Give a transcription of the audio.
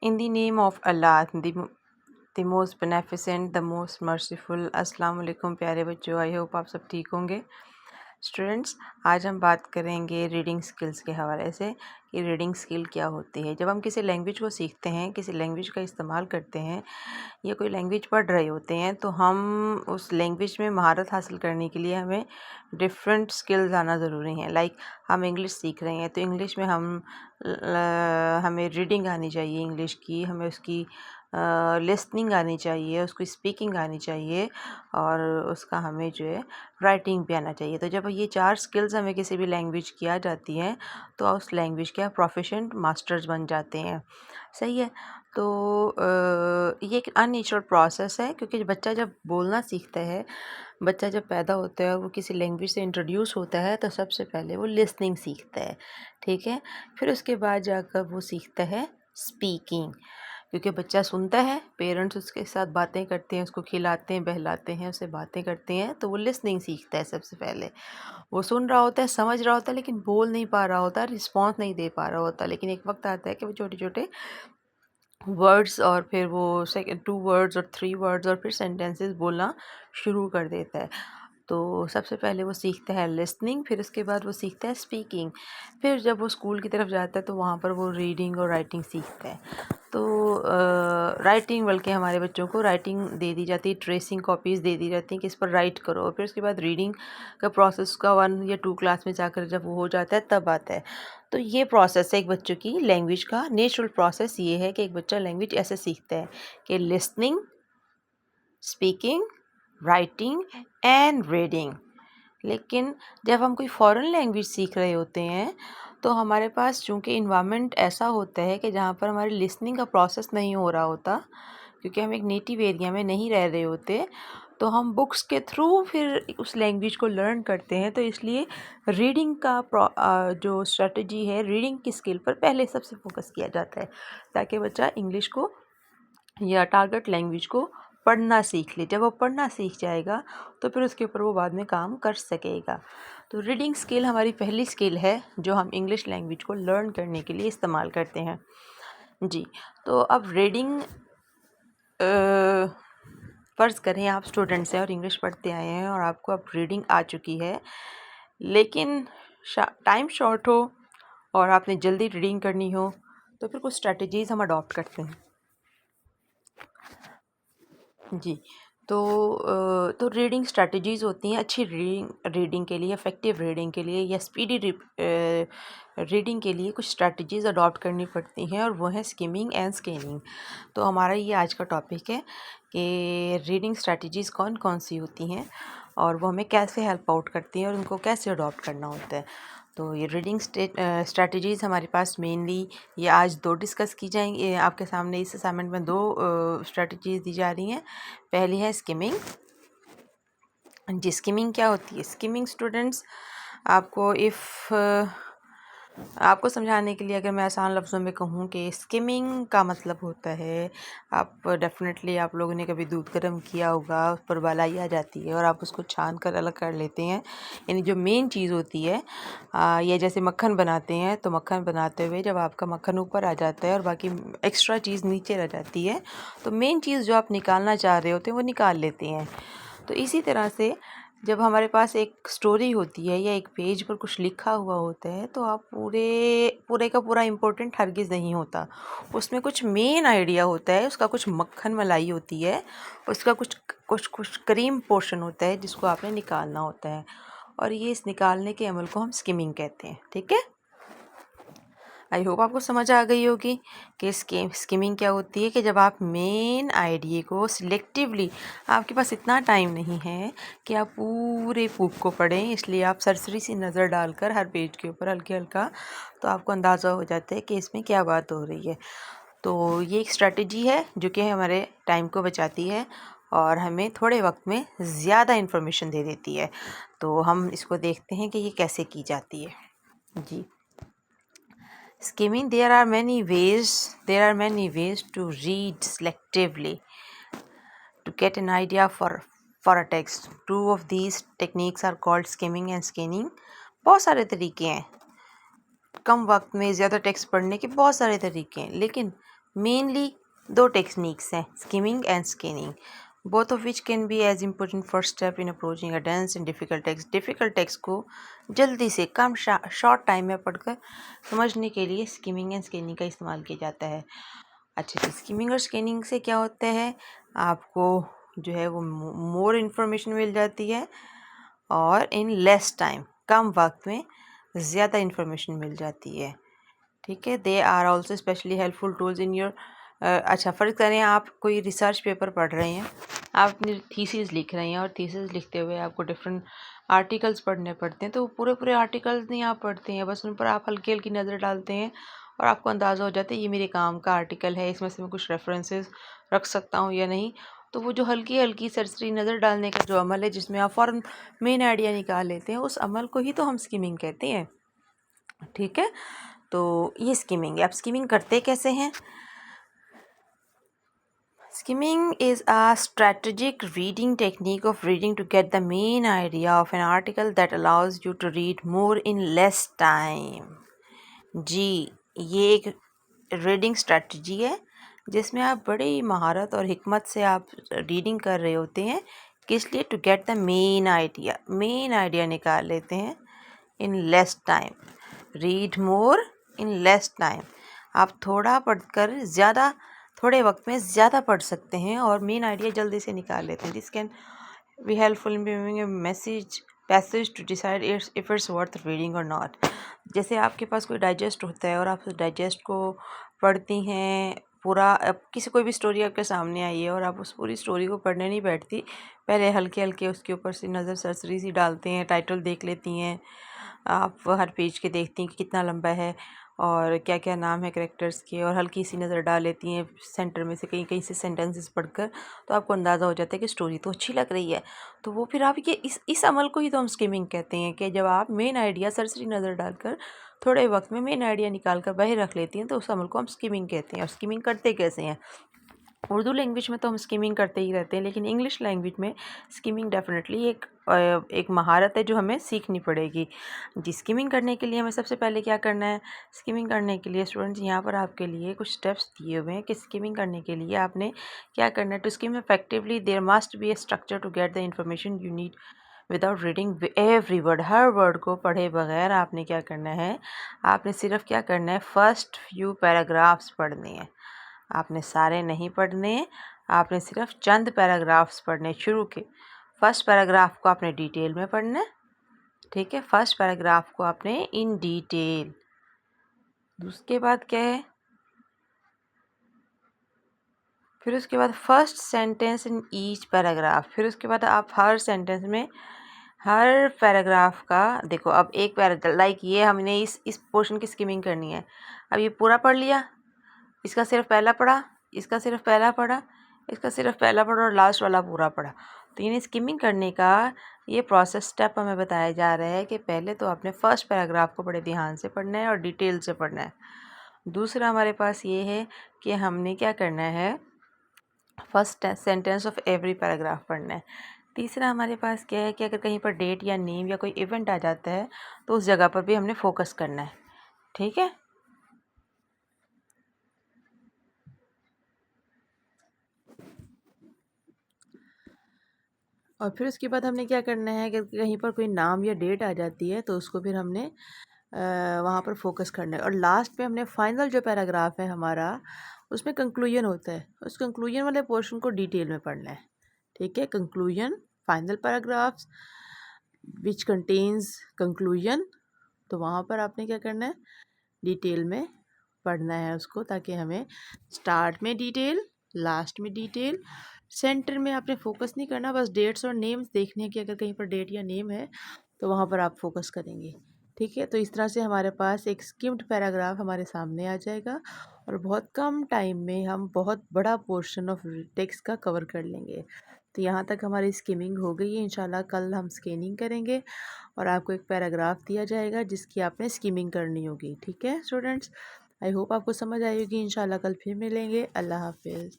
In the name of Allah, the most beneficent, the most merciful। अस्सलाम वालेकुम प्यारे बच्चों, आई होप आप सब ठीक होंगे। स्टूडेंट्स, आज हम बात करेंगे रीडिंग स्किल्स के हवाले से कि रीडिंग स्किल क्या होती है। जब हम किसी लैंग्वेज को सीखते हैं, किसी लैंग्वेज का इस्तेमाल करते हैं या कोई लैंग्वेज पढ़ रहे होते हैं, तो हम उस लैंग्वेज में महारत हासिल करने के लिए हमें डिफरेंट स्किल्स आना ज़रूरी हैं। लाइक हम इंग्लिश सीख रहे हैं तो इंग्लिश में हमें रीडिंग आनी चाहिए इंग्लिश की, हमें उसकी लिसनिंग आनी चाहिए, उसकी स्पीकिंग आनी चाहिए और उसका हमें जो है राइटिंग भी आना चाहिए। तो जब ये 4 स्किल्स हमें किसी भी लैंग्वेज की आ जाती हैं तो उस लैंग्वेज के आप प्रोफिशिएंट मास्टर्स बन जाते हैं। सही है। तो ये एक अननेचुरल प्रोसेस है, क्योंकि बच्चा जब बोलना सीखता है, बच्चा जब पैदा होता है, वो किसी लैंग्वेज से इंट्रोड्यूस होता है तो सबसे पहले वो लिसनिंग सीखता है, ठीक है। फिर उसके बाद जाकर वो सीखता है स्पीकिंग, क्योंकि बच्चा सुनता है, पेरेंट्स उसके साथ बातें करते हैं, उसको खिलाते हैं, बहलाते हैं, उससे बातें करते हैं, तो वो लिसनिंग सीखता है सबसे पहले। वो सुन रहा होता है, समझ रहा होता है, लेकिन बोल नहीं पा रहा होता, रिस्पॉन्स नहीं दे पा रहा होता। लेकिन एक वक्त आता है कि वो छोटे छोटे वर्ड्स और फिर वो 2 वर्ड्स और 3 वर्ड्स और फिर सेंटेंसेस बोलना शुरू कर देता है। तो सबसे पहले वो सीखता है लिसनिंग, फिर उसके बाद वो सीखता है स्पीकिंग। फिर जब वो स्कूल की तरफ जाता है तो वहाँ पर वो रीडिंग और राइटिंग सीखता है। तो राइटिंग, बल्कि हमारे बच्चों को राइटिंग दे दी जाती है, ट्रेसिंग कॉपीज़ दे दी जाती हैं कि इस पर राइट करो। फिर उसके बाद रीडिंग का प्रोसेस का 1 या 2 क्लास में जाकर जब वो हो जाता है तब आता है। तो ये प्रोसेस है एक बच्चों की लैंग्वेज का। नेचुरल प्रोसेस ये है कि एक बच्चा लैंग्वेज ऐसे सीखता है कि listening, speaking, writing and reading. लेकिन जब हम कोई फॉरेन लैंग्वेज सीख रहे होते हैं तो हमारे पास चूँकि इन्वायरमेंट ऐसा होता है कि जहाँ पर हमारी लिसनिंग का प्रोसेस नहीं हो रहा होता, क्योंकि हम एक नेटिव एरिया में नहीं रह रहे होते, तो हम बुक्स के थ्रू फिर उस लैंग्वेज को लर्न करते हैं। तो इसलिए रीडिंग का जो स्ट्रेटजी है, रीडिंग की स्किल पर पहले सबसे फोकस किया जाता है, ताकि बच्चा इंग्लिश को या टारगेट लैंग्वेज को पढ़ना सीख ले। जब वो पढ़ना सीख जाएगा तो फिर उसके ऊपर वो बाद में काम कर सकेगा। तो रीडिंग स्किल हमारी पहली स्किल है जो हम इंग्लिश लैंग्वेज को लर्न करने के लिए इस्तेमाल करते हैं जी। तो अब रीडिंग, फ़र्ज़ करें आप स्टूडेंट्स हैं और इंग्लिश पढ़ते आए हैं और आपको अब रीडिंग आ चुकी है, लेकिन टाइम शॉर्ट हो और आपने जल्दी रीडिंग करनी हो, तो फिर कुछ स्ट्रैटेजीज़ हम अडॉप्ट करते हैं जी। तो रीडिंग स्ट्रैटेजीज़ होती हैं अच्छी रीडिंग के लिए, इफ़ेक्टिव रीडिंग के लिए या स्पीडी रीडिंग के लिए कुछ स्ट्रैटेजीज़ अडॉप्ट करनी पड़ती हैं, और वो है स्किमिंग एंड स्कैनिंग। तो हमारा ये आज का टॉपिक है कि रीडिंग स्ट्रैटेजीज़ कौन कौन सी होती हैं और वो हमें कैसे हेल्प आउट करती हैं और उनको कैसे अडॉप्ट करना होता है। तो ये रीडिंग स्ट्रैटेजीज़ हमारे पास मेनली ये आज 2 डिस्कस की जाएंगी आपके सामने। इस असाइनमेंट में 2 स्ट्रैटेजीज़ दी जा रही हैं। पहली है स्किमिंग। जी, स्किमिंग क्या होती है? स्किमिंग स्टूडेंट्स, आपको समझाने के लिए अगर मैं आसान लफ्ज़ों में कहूँ कि स्किमिंग का मतलब होता है, आप डेफ़िनेटली आप लोगों ने कभी दूध गर्म किया होगा, उस पर मलाई आ जाती है और आप उसको छान कर अलग कर लेते हैं। यानी जो मेन चीज़ होती है, या जैसे मक्खन बनाते हैं, तो मक्खन बनाते हुए जब आपका मक्खन ऊपर आ जाता है और बाकी एक्स्ट्रा चीज़ नीचे रह जाती है, तो मेन चीज़ जो आप निकालना चाह रहे होते हैं वो निकाल लेते हैं। तो इसी तरह से जब हमारे पास एक स्टोरी होती है या एक पेज पर कुछ लिखा हुआ होता है, तो आप पूरे का पूरा इम्पोर्टेंट हरगिज़ नहीं होता। उसमें कुछ मेन आइडिया होता है, उसका कुछ मक्खन मलाई होती है, उसका कुछ क्रीम पोर्शन होता है जिसको आपने निकालना होता है, और ये इस निकालने के अमल को हम स्किमिंग कहते हैं। ठीक है, आई होप आपको समझ आ गई होगी कि स्किमिंग क्या होती है। कि जब आप मेन आइडिया को सिलेक्टिवली, आपके पास इतना टाइम नहीं है कि आप पूरे बुक को पढ़ें, इसलिए आप सरसरी सी नज़र डालकर हर पेज के ऊपर हल्का हल्का, तो आपको अंदाज़ा हो जाता है कि इसमें क्या बात हो रही है। तो ये एक स्ट्रैटेजी है जो कि हमारे टाइम को बचाती है और हमें थोड़े वक्त में ज़्यादा इन्फॉर्मेशन दे देती है। तो हम इसको देखते हैं कि ये कैसे की जाती है जी। Skimming, there are many ways to read selectively to get an idea for a text. Two of these techniques are called skimming and scanning. बहुत सारे तरीके हैं, कम वक्त में ज़्यादा टेक्स्ट पढ़ने के बहुत सारे तरीके हैं, लेकिन मेनली दो टेक्निक्स हैं, skimming and scanning, both of which can be as important first step in approaching a dense and difficult text. Difficult text को जल्दी से कम शॉर्ट टाइम में पढ़कर समझने के लिए स्किमिंग एंड स्कैनिंग का इस्तेमाल किया जाता है। अच्छा, तो स्किमिंग और स्कैनिंग से क्या होता है, आपको जो है वो मोर इन्फॉर्मेशन मिल जाती है और इन लेस टाइम, कम वक्त में ज़्यादा इन्फॉर्मेशन मिल जाती है। ठीक है, they are also specially helpful tools in your अच्छा, फ़र्ज़ करें आप कोई रिसर्च पेपर पढ़ रहे हैं, आप अपनी थीसिस लिख रहे हैं और थीसिस लिखते हुए आपको डिफरेंट आर्टिकल्स पढ़ने पड़ते हैं, तो पूरे पूरे आर्टिकल्स नहीं आप पढ़ते हैं, बस उन पर आप हल्की हल्की नज़र डालते हैं और आपको अंदाज़ा हो जाता है ये मेरे काम का आर्टिकल है, इसमें से मैं कुछ रेफरेंसेस रख सकता हूँ या नहीं। तो वो जो हल्की हल्की सरसरी नज़र डालने का जो अमल है, जिसमें आप फ़ौरन मेन आइडिया निकाल लेते हैं, उस अमल को ही तो हम स्किमिंग कहते हैं। ठीक है, तो ये स्किमिंग है। अब स्किमिंग करते कैसे हैं? Skimming is a strategic reading technique of reading to get the main idea of an article that allows you to read more in less time। जी, ये एक रीडिंग स्ट्रेटजी है जिसमें आप बड़ी महारत और हिकमत से आप रीडिंग कर रहे होते हैं। किस लिए? To get the main idea निकाल लेते हैं in less time. Read more in less time, आप थोड़ा पढ़कर ज़्यादा, थोड़े वक्त में ज़्यादा पढ़ सकते हैं और मेन आइडिया जल्दी से निकाल लेते हैं। This can be helpful in giving a passage to decide if it's worth reading और नॉट। जैसे आपके पास कोई डाइजेस्ट होता है और आप उस डाइजेस्ट को पढ़ती हैं पूरा, अब किसी कोई भी स्टोरी आपके सामने आई है और आप उस पूरी स्टोरी को पढ़ने नहीं बैठती, पहले हल्के हल्के उसके ऊपर से नज़र सरसरी सी डालते हैं, टाइटल देख लेती हैं, आप हर पेज के देखती हैं कि कितना लंबा है और क्या क्या नाम है कैरेक्टर्स के, और हल्की सी नज़र डाल लेती हैं सेंटर में से कहीं कहीं से सेंटेंसेस पढ़कर, तो आपको अंदाज़ा हो जाता है कि स्टोरी तो अच्छी लग रही है। तो वो फिर आप ये इस अमल को ही तो हम स्किमिंग कहते हैं कि जब आप मेन आइडिया सरसरी नज़र डालकर थोड़े वक्त में मेन आइडिया निकाल कर बाहर रख लेती हैं, तो उस अमल को हम स्किमिंग कहते हैं। और स्किमिंग करते कैसे हैं? उर्दू लैंग्वेज में तो हम स्किमिंग करते ही रहते हैं, लेकिन इंग्लिश लैंग्वेज में स्किमिंग डेफिनेटली एक महारत है जो हमें सीखनी पड़ेगी। जी, स्किमिंग करने के लिए हमें सबसे पहले क्या करना है? स्किमिंग करने के लिए स्टूडेंट्स यहाँ पर आपके लिए कुछ स्टेप्स दिए हुए हैं कि स्किमिंग करने के लिए आपने क्या करना है। To skim effectively there must be a structure to get the information you need without reading every word. हर वर्ड को पढ़े बगैर आपने क्या करना है? आपने सिर्फ क्या करना है? फर्स्ट फ्यू पैराग्राफ्स पढ़ने हैं। आपने सारे नहीं पढ़ने, आपने सिर्फ चंद पैराग्राफ्स पढ़ने शुरू के। फर्स्ट पैराग्राफ को आपने डिटेल में पढ़ना है, ठीक है, फर्स्ट पैराग्राफ को आपने इन डिटेल। उसके बाद क्या है? फिर उसके बाद first sentence in each paragraph. फिर उसके बाद आप हर सेंटेंस में, हर पैराग्राफ का देखो, अब एक पैराग्राफ लाइक ये हमने इस पोर्शन की स्किमिंग करनी है। अब ये पूरा पढ़ लिया, इसका सिर्फ पहला पढ़ा, इसका सिर्फ पहला पढ़ा, इसका सिर्फ पहला पढ़ा और लास्ट वाला पूरा पढ़ा। तो यानी स्किमिंग करने का ये प्रोसेस स्टेप हमें बताया जा रहा है कि पहले तो आपने फर्स्ट पैराग्राफ को बड़े ध्यान से पढ़ना है और डिटेल से पढ़ना है। दूसरा हमारे पास ये है कि हमने क्या करना है? First sentence of every paragraph पढ़ना है। तीसरा हमारे पास क्या है कि अगर कहीं पर डेट या नेम या कोई इवेंट आ जाता है तो उस जगह पर भी हमने फोकस करना है। ठीक है, और फिर उसके बाद हमने क्या करना है कि कहीं पर कोई नाम या डेट आ जाती है तो उसको फिर हमने वहाँ पर फोकस करना है। और लास्ट में हमने फाइनल जो पैराग्राफ है हमारा, उसमें कंक्लूजन होता है, उस कंक्लूजन वाले पोर्शन को डिटेल में पढ़ना है। ठीक है, conclusion, final paragraphs which contains conclusion, तो वहाँ पर आपने क्या करना है? डिटेल में पढ़ना है उसको, ताकि हमें स्टार्ट में डिटेल, लास्ट में डिटेल, सेंटर में आपने फोकस नहीं करना, बस डेट्स और नेम्स देखने हैं कि अगर कहीं पर डेट या नेम है तो वहाँ पर आप फोकस करेंगे। ठीक है, तो इस तरह से हमारे पास एक स्किम्ड पैराग्राफ हमारे सामने आ जाएगा और बहुत कम टाइम में हम बहुत बड़ा पोर्शन ऑफ टेक्स्ट का कवर कर लेंगे। तो यहाँ तक हमारी स्किमिंग हो गई है। इंशाल्लाह कल हम स्कैनिंग करेंगे और आपको एक पैराग्राफ दिया जाएगा जिसकी आपने स्किमिंग करनी होगी। ठीक है स्टूडेंट्स, आई होप आपको समझ आई होगी। इंशाल्लाह कल फिर मिलेंगे। अल्लाह हाफिज़।